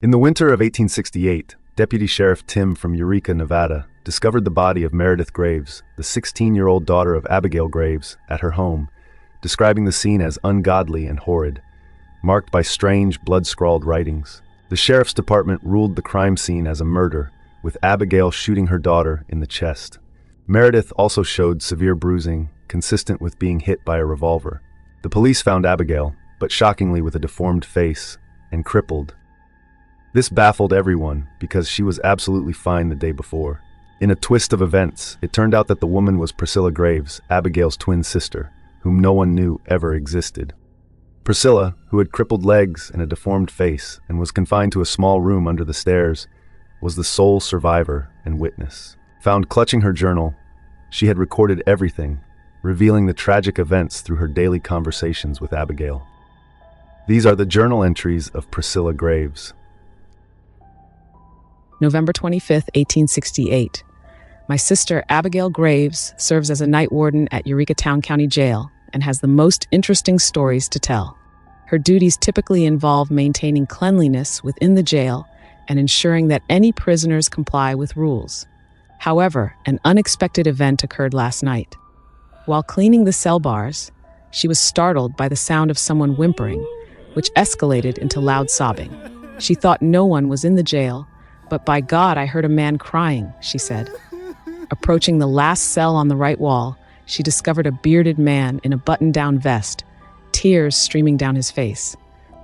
In the winter of 1868, Deputy Sheriff Tim from Eureka, Nevada, discovered the body of Meredith Graves, the 16-year-old daughter of Abigail Graves, at her home, describing the scene as ungodly and horrid, marked by strange, blood-scrawled writings. The sheriff's department ruled the crime scene as a murder, with Abigail shooting her daughter in the chest. Meredith also showed severe bruising, consistent with being hit by a revolver. The police found Abigail, but shockingly with a deformed face, and crippled. This baffled everyone because she was absolutely fine the day before. In a twist of events, it turned out that the woman was Priscilla Graves, Abigail's twin sister, whom no one knew ever existed. Priscilla, who had crippled legs and a deformed face and was confined to a small room under the stairs, was the sole survivor and witness. Found clutching her journal, she had recorded everything, revealing the tragic events through her daily conversations with Abigail. These are the journal entries of Priscilla Graves. November 25, 1868. My sister, Abigail Graves, serves as a night warden at Eureka Town County Jail and has the most interesting stories to tell. Her duties typically involve maintaining cleanliness within the jail and ensuring that any prisoners comply with rules. However, an unexpected event occurred last night. While cleaning the cell bars, she was startled by the sound of someone whimpering, which escalated into loud sobbing. She thought no one was in the jail, but by God, I heard a man crying, she said. Approaching the last cell on the right wall, she discovered a bearded man in a button-down vest, tears streaming down his face.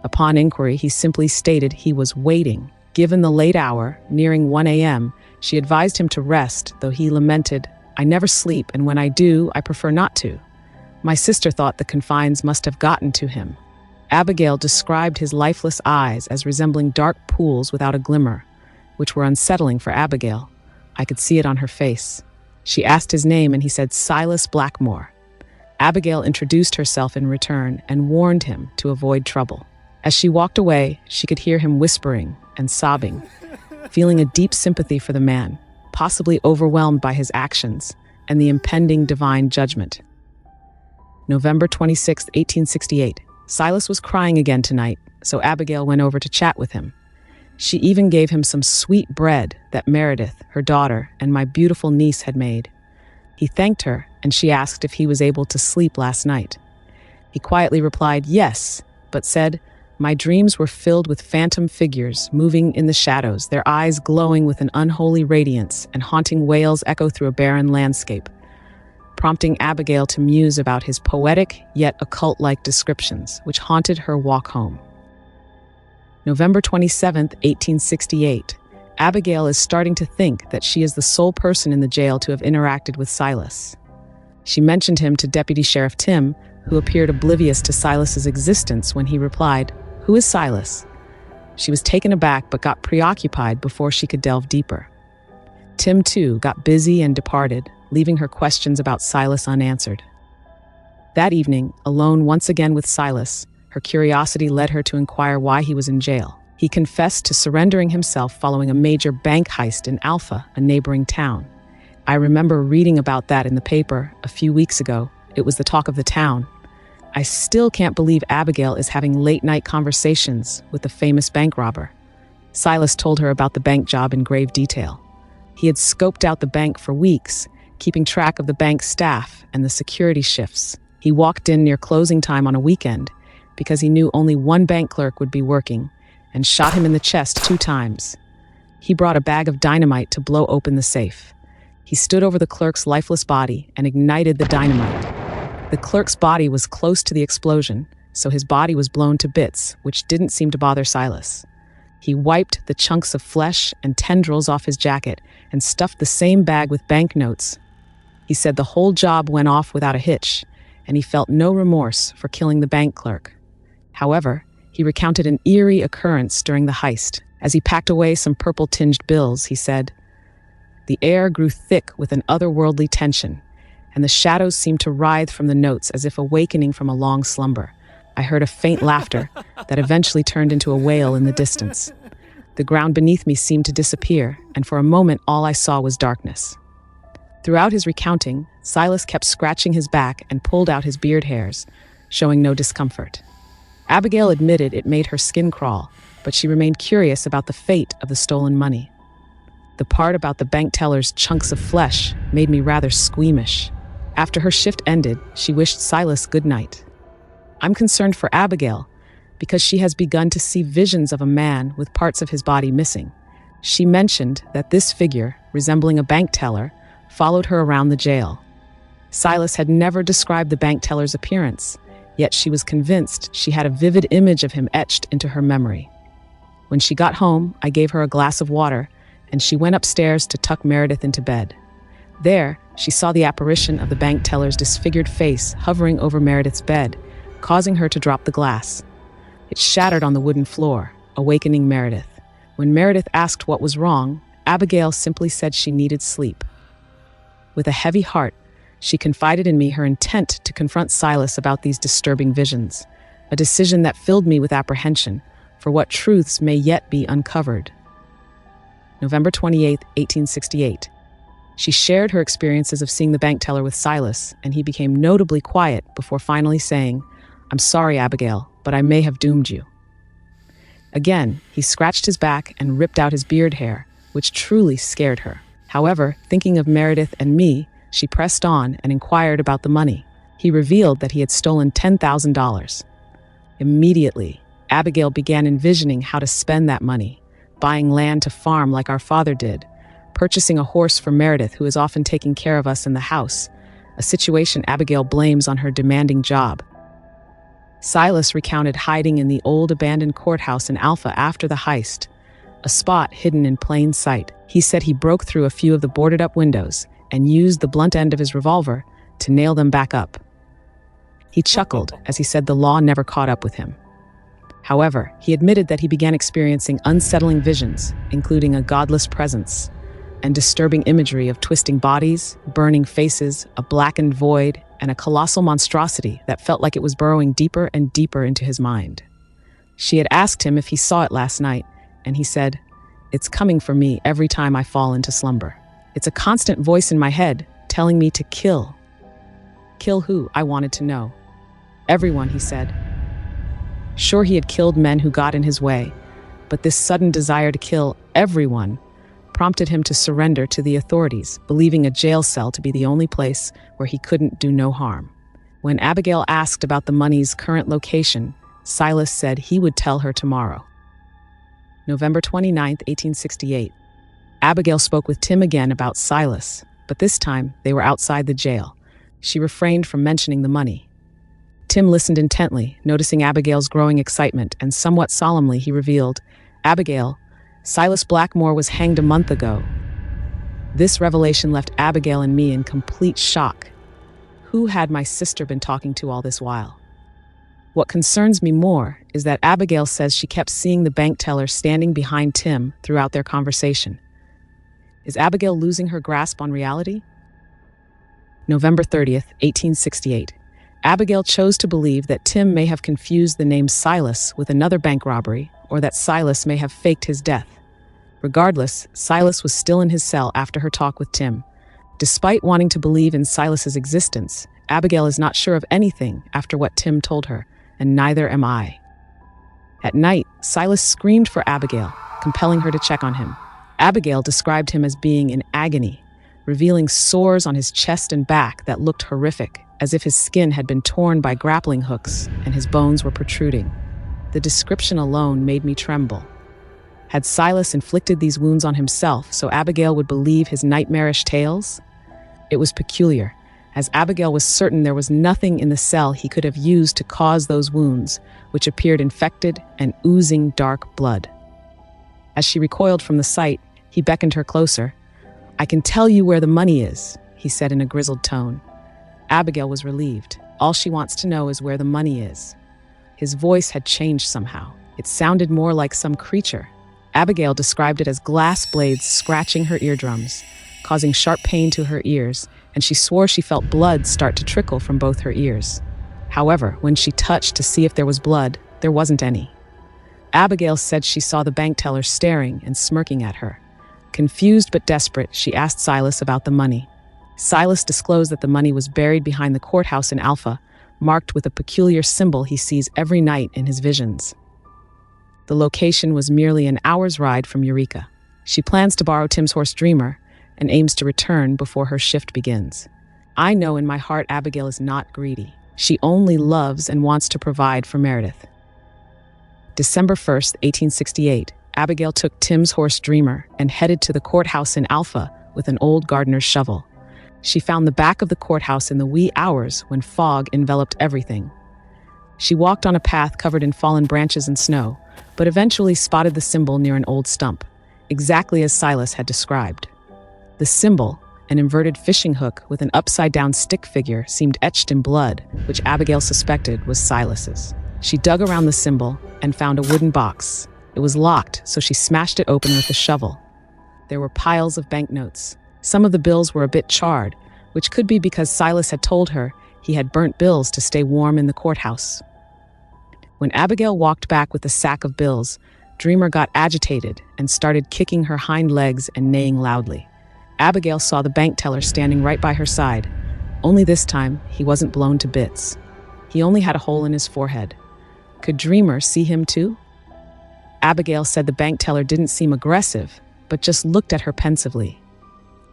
Upon inquiry, he simply stated he was waiting. Given the late hour, nearing 1 a.m., she advised him to rest, though he lamented, "I never sleep, and when I do, I prefer not to." My sister thought the confines must have gotten to him. Abigail described his lifeless eyes as resembling dark pools without a glimmer, which were unsettling for Abigail. I could see it on her face. She asked his name and he said Silas Blackmore. Abigail introduced herself in return and warned him to avoid trouble. As she walked away, she could hear him whispering and sobbing, feeling a deep sympathy for the man, possibly overwhelmed by his actions and the impending divine judgment. November 26, 1868. Silas was crying again tonight, so Abigail went over to chat with him. She even gave him some sweet bread that Meredith, her daughter, and my beautiful niece had made. He thanked her, and she asked if he was able to sleep last night. He quietly replied yes, but said, "My dreams were filled with phantom figures moving in the shadows, their eyes glowing with an unholy radiance, and haunting wails echo through a barren landscape," prompting Abigail to muse about his poetic yet occult-like descriptions, which haunted her walk home. November 27, 1868. Abigail is starting to think that she is the sole person in the jail to have interacted with Silas. She mentioned him to Deputy Sheriff Tim, who appeared oblivious to Silas's existence when he replied, "Who is Silas?" She was taken aback but got preoccupied before she could delve deeper. Tim, too, got busy and departed, leaving her questions about Silas unanswered. That evening, alone once again with Silas, her curiosity led her to inquire why he was in jail. He confessed to surrendering himself following a major bank heist in Alpha, a neighboring town. I remember reading about that in the paper a few weeks ago. It was the talk of the town. I still can't believe Abigail is having late-night conversations with the famous bank robber. Silas told her about the bank job in grave detail. He had scoped out the bank for weeks, keeping track of the bank's staff and the security shifts. He walked in near closing time on a weekend because he knew only one bank clerk would be working, and shot him in the chest 2 times. He brought a bag of dynamite to blow open the safe. He stood over the clerk's lifeless body and ignited the dynamite. The clerk's body was close to the explosion, so his body was blown to bits, which didn't seem to bother Silas. He wiped the chunks of flesh and tendrils off his jacket and stuffed the same bag with banknotes. He said the whole job went off without a hitch, and he felt no remorse for killing the bank clerk. However, he recounted an eerie occurrence during the heist. As he packed away some purple-tinged bills, he said, "The air grew thick with an otherworldly tension, and the shadows seemed to writhe from the notes as if awakening from a long slumber. I heard a faint laughter that eventually turned into a wail in the distance. The ground beneath me seemed to disappear, and for a moment all I saw was darkness." Throughout his recounting, Silas kept scratching his back and pulled out his beard hairs, showing no discomfort. Abigail admitted it made her skin crawl, but she remained curious about the fate of the stolen money. The part about the bank teller's chunks of flesh made me rather squeamish. After her shift ended, she wished Silas good night. I'm concerned for Abigail because she has begun to see visions of a man with parts of his body missing. She mentioned that this figure, resembling a bank teller, followed her around the jail. Silas had never described the bank teller's appearance, yet she was convinced she had a vivid image of him etched into her memory. When she got home, I gave her a glass of water, and she went upstairs to tuck Meredith into bed. There, she saw the apparition of the bank teller's disfigured face hovering over Meredith's bed, causing her to drop the glass. It shattered on the wooden floor, awakening Meredith. When Meredith asked what was wrong, Abigail simply said she needed sleep. With a heavy heart, she confided in me her intent to confront Silas about these disturbing visions, a decision that filled me with apprehension for what truths may yet be uncovered. November 28, 1868. She shared her experiences of seeing the bank teller with Silas, and he became notably quiet before finally saying, "I'm sorry, Abigail, but I may have doomed you." Again, he scratched his back and ripped out his beard hair, which truly scared her. However, thinking of Meredith and me, she pressed on and inquired about the money. He revealed that he had stolen $10,000. Immediately, Abigail began envisioning how to spend that money, buying land to farm like our father did, purchasing a horse for Meredith, who is often taking care of us in the house, a situation Abigail blames on her demanding job. Silas recounted hiding in the old abandoned courthouse in Alpha after the heist, a spot hidden in plain sight. He said he broke through a few of the boarded-up windows and used the blunt end of his revolver to nail them back up. He chuckled as he said the law never caught up with him. However, he admitted that he began experiencing unsettling visions, including a godless presence and disturbing imagery of twisting bodies, burning faces, a blackened void, and a colossal monstrosity that felt like it was burrowing deeper and deeper into his mind. She had asked him if he saw it last night, and he said, "It's coming for me every time I fall into slumber. It's a constant voice in my head telling me to kill." Kill who? I wanted to know. Everyone, he said. Sure, he had killed men who got in his way, but this sudden desire to kill everyone prompted him to surrender to the authorities, believing a jail cell to be the only place where he couldn't do no harm. When Abigail asked about the money's current location, Silas said he would tell her tomorrow. November 29, 1868. Abigail spoke with Tim again about Silas, but this time they were outside the jail. She refrained from mentioning the money. Tim listened intently, noticing Abigail's growing excitement, and somewhat solemnly he revealed, "Abigail, Silas Blackmore was hanged a month ago." This revelation left Abigail and me in complete shock. Who had my sister been talking to all this while? What concerns me more is that Abigail says she kept seeing the bank teller standing behind Tim throughout their conversation. Is Abigail losing her grasp on reality? November 30th, 1868. Abigail chose to believe that Tim may have confused the name Silas with another bank robbery, or that Silas may have faked his death. Regardless, Silas was still in his cell after her talk with Tim. Despite wanting to believe in Silas's existence, Abigail is not sure of anything after what Tim told her, and neither am I. At night, Silas screamed for Abigail, compelling her to check on him. Abigail described him as being in agony, revealing sores on his chest and back that looked horrific, as if his skin had been torn by grappling hooks and his bones were protruding. The description alone made me tremble. Had Silas inflicted these wounds on himself so Abigail would believe his nightmarish tales? It was peculiar, as Abigail was certain there was nothing in the cell he could have used to cause those wounds, which appeared infected and oozing dark blood. As she recoiled from the sight, he beckoned her closer. "I can tell you where the money is," he said in a grizzled tone. Abigail was relieved. All she wants to know is where the money is. His voice had changed somehow. It sounded more like some creature. Abigail described it as glass blades scratching her eardrums, causing sharp pain to her ears, and she swore she felt blood start to trickle from both her ears. However, when she touched to see if there was blood, there wasn't any. Abigail said she saw the bank teller staring and smirking at her. Confused but desperate, she asked Silas about the money. Silas disclosed that the money was buried behind the courthouse in Alpha, marked with a peculiar symbol he sees every night in his visions. The location was merely an hour's ride from Eureka. She plans to borrow Tim's horse Dreamer and aims to return before her shift begins. I know in my heart Abigail is not greedy. She only loves and wants to provide for Meredith. December 1st, 1868, Abigail took Tim's horse Dreamer and headed to the courthouse in Alpha with an old gardener's shovel. She found the back of the courthouse in the wee hours when fog enveloped everything. She walked on a path covered in fallen branches and snow, but eventually spotted the symbol near an old stump, exactly as Silas had described. The symbol, an inverted fishing hook with an upside-down stick figure, seemed etched in blood, which Abigail suspected was Silas's. She dug around the symbol and found a wooden box. It was locked, so she smashed it open with the shovel. There were piles of banknotes. Some of the bills were a bit charred, which could be because Silas had told her he had burnt bills to stay warm in the courthouse. When Abigail walked back with the sack of bills, Dreamer got agitated and started kicking her hind legs and neighing loudly. Abigail saw the bank teller standing right by her side. Only this time, he wasn't blown to bits. He only had a hole in his forehead. Could Dreamer see him too? Abigail said the bank teller didn't seem aggressive, but just looked at her pensively.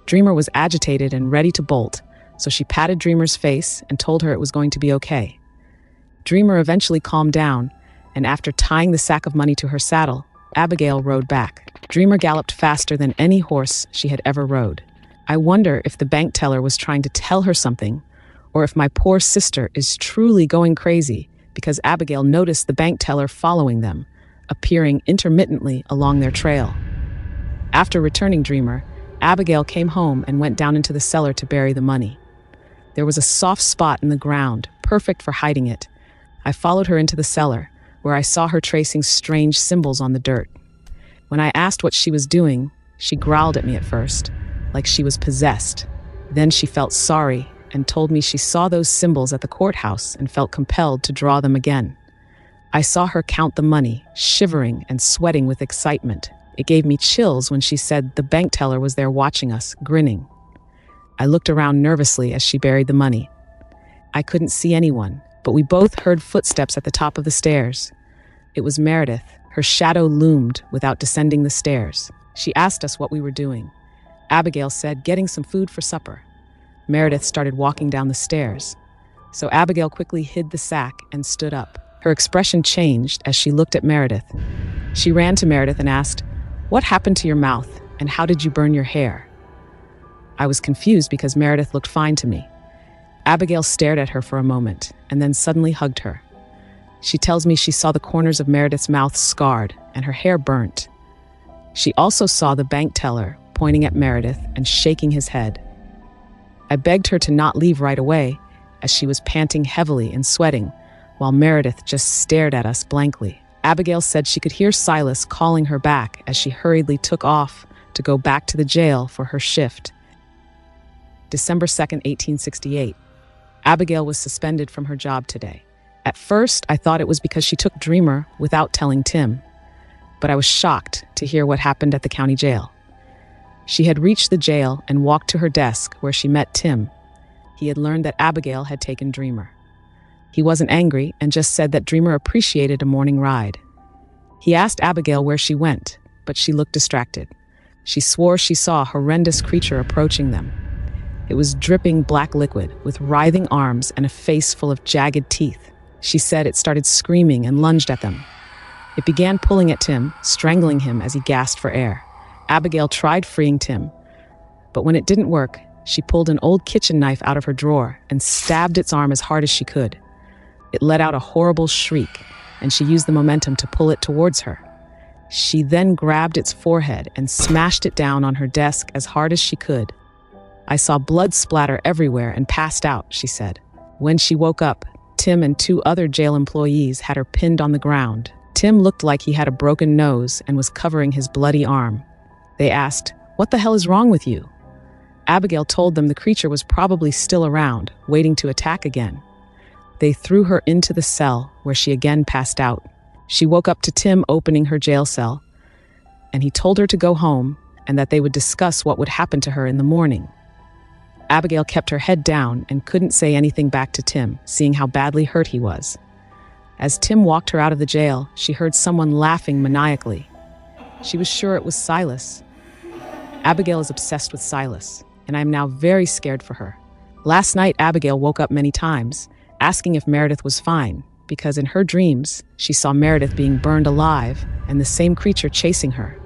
Dreamer was agitated and ready to bolt, so she patted Dreamer's face and told her it was going to be okay. Dreamer eventually calmed down, and after tying the sack of money to her saddle, Abigail rode back. Dreamer galloped faster than any horse she had ever rode. I wonder if the bank teller was trying to tell her something, or if my poor sister is truly going crazy because Abigail noticed the bank teller following them, appearing intermittently along their trail. After returning Dreamer, Abigail came home and went down into the cellar to bury the money. There was a soft spot in the ground, perfect for hiding it. I followed her into the cellar, where I saw her tracing strange symbols on the dirt. When I asked what she was doing, she growled at me at first, like she was possessed. Then she felt sorry and told me she saw those symbols at the courthouse and felt compelled to draw them again. I saw her count the money, shivering and sweating with excitement. It gave me chills when she said the bank teller was there watching us, grinning. I looked around nervously as she buried the money. I couldn't see anyone, but we both heard footsteps at the top of the stairs. It was Meredith. Her shadow loomed without descending the stairs. She asked us what we were doing. Abigail said, getting some food for supper. Meredith started walking down the stairs. So Abigail quickly hid the sack and stood up. Her expression changed as she looked at Meredith. She ran to Meredith and asked, "What happened to your mouth, and how did you burn your hair?" I was confused because Meredith looked fine to me. Abigail stared at her for a moment and then suddenly hugged her. She tells me she saw the corners of Meredith's mouth scarred and her hair burnt. She also saw the bank teller pointing at Meredith and shaking his head. I begged her to not leave right away, as she was panting heavily and sweating, while Meredith just stared at us blankly. Abigail said she could hear Silas calling her back as she hurriedly took off to go back to the jail for her shift. December 2nd, 1868. Abigail was suspended from her job today. At first, I thought it was because she took Dreamer without telling Tim, but I was shocked to hear what happened at the county jail. She had reached the jail and walked to her desk where she met Tim. He had learned that Abigail had taken Dreamer. He wasn't angry and just said that Dreamer appreciated a morning ride. He asked Abigail where she went, but she looked distracted. She swore she saw a horrendous creature approaching them. It was dripping black liquid with writhing arms and a face full of jagged teeth. She said it started screaming and lunged at them. It began pulling at Tim, strangling him as he gasped for air. Abigail tried freeing Tim, but when it didn't work, she pulled an old kitchen knife out of her drawer and stabbed its arm as hard as she could. It let out a horrible shriek, and she used the momentum to pull it towards her. She then grabbed its forehead and smashed it down on her desk as hard as she could. I saw blood splatter everywhere and passed out, she said. When she woke up, Tim and 2 other jail employees had her pinned on the ground. Tim looked like he had a broken nose and was covering his bloody arm. They asked, "What the hell is wrong with you?" Abigail told them the creature was probably still around, waiting to attack again. They threw her into the cell, where she again passed out. She woke up to Tim opening her jail cell, and he told her to go home and that they would discuss what would happen to her in the morning. Abigail kept her head down and couldn't say anything back to Tim, seeing how badly hurt he was. As Tim walked her out of the jail, she heard someone laughing maniacally. She was sure it was Silas. Abigail is obsessed with Silas, and I am now very scared for her. Last night, Abigail woke up many times, asking if Meredith was fine, because in her dreams, she saw Meredith being burned alive and the same creature chasing her.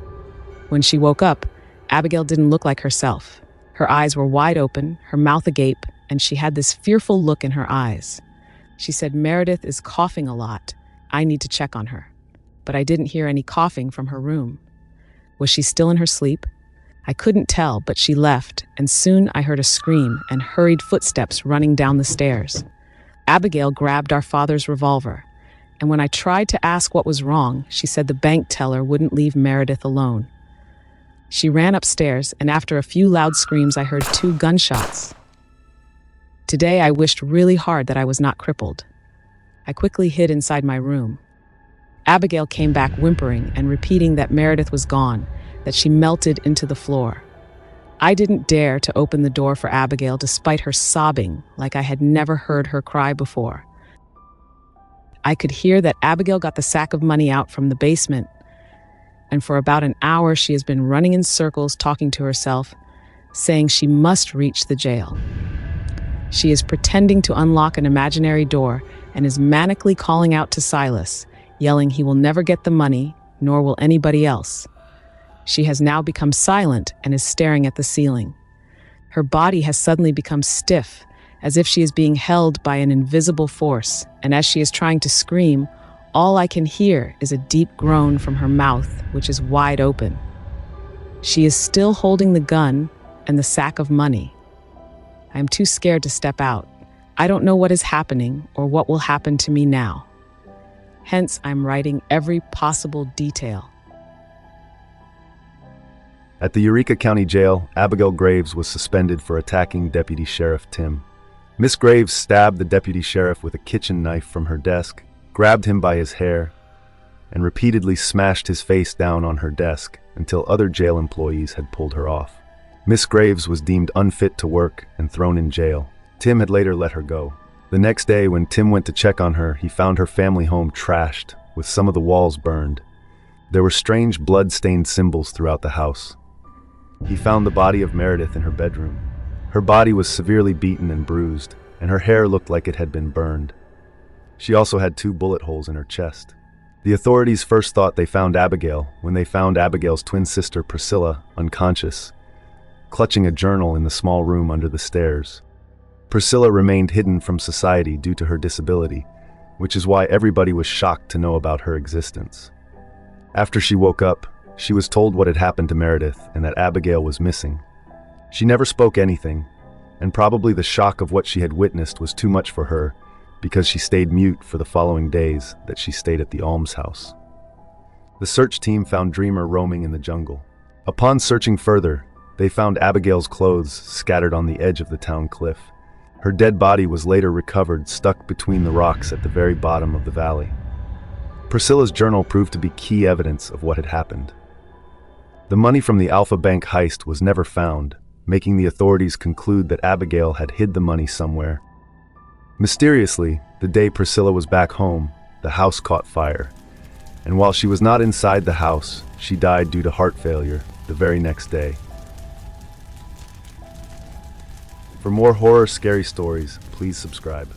When she woke up, Abigail didn't look like herself. Her eyes were wide open, her mouth agape, and she had this fearful look in her eyes. She said, "Meredith is coughing a lot. I need to check on her." But I didn't hear any coughing from her room. Was she still in her sleep? I couldn't tell, but she left, and soon I heard a scream and hurried footsteps running down the stairs. Abigail grabbed our father's revolver, and when I tried to ask what was wrong, she said the bank teller wouldn't leave Meredith alone. She ran upstairs, and after a few loud screams, I heard 2 gunshots. Today, I wished really hard that I was not crippled. I quickly hid inside my room. Abigail came back whimpering and repeating that Meredith was gone, that she melted into the floor. I didn't dare to open the door for Abigail despite her sobbing like I had never heard her cry before. I could hear that Abigail got the sack of money out from the basement, and for about an hour she has been running in circles talking to herself, saying she must reach the jail. She is pretending to unlock an imaginary door and is manically calling out to Silas, yelling he will never get the money, nor will anybody else. She has now become silent and is staring at the ceiling. Her body has suddenly become stiff, as if she is being held by an invisible force, and as she is trying to scream, all I can hear is a deep groan from her mouth, which is wide open. She is still holding the gun and the sack of money. I am too scared to step out. I don't know what is happening or what will happen to me now. Hence, I'm writing every possible detail. At the Eureka County Jail, Abigail Graves was suspended for attacking Deputy Sheriff Tim. Miss Graves stabbed the deputy sheriff with a kitchen knife from her desk, grabbed him by his hair, and repeatedly smashed his face down on her desk until other jail employees had pulled her off. Miss Graves was deemed unfit to work and thrown in jail. Tim had later let her go. The next day, when Tim went to check on her, he found her family home trashed, with some of the walls burned. There were strange blood-stained symbols throughout the house. He found the body of Meredith in her bedroom. Her body was severely beaten and bruised, and her hair looked like it had been burned. She also had 2 bullet holes in her chest. The authorities first thought they found Abigail when they found Abigail's twin sister Priscilla unconscious, clutching a journal in the small room under the stairs. Priscilla remained hidden from society due to her disability, which is why everybody was shocked to know about her existence. After she woke up, she was told what had happened to Meredith and that Abigail was missing. She never spoke anything, and probably the shock of what she had witnessed was too much for her, because she stayed mute for the following days that she stayed at the almshouse. The search team found Dreamer roaming in the jungle. Upon searching further, they found Abigail's clothes scattered on the edge of the town cliff. Her dead body was later recovered stuck between the rocks at the very bottom of the valley. Priscilla's journal proved to be key evidence of what had happened. The money from the Alpha Bank heist was never found, making the authorities conclude that Abigail had hid the money somewhere. Mysteriously, the day Priscilla was back home, the house caught fire, and while she was not inside the house, she died due to heart failure the very next day. For more horror scary stories, please subscribe.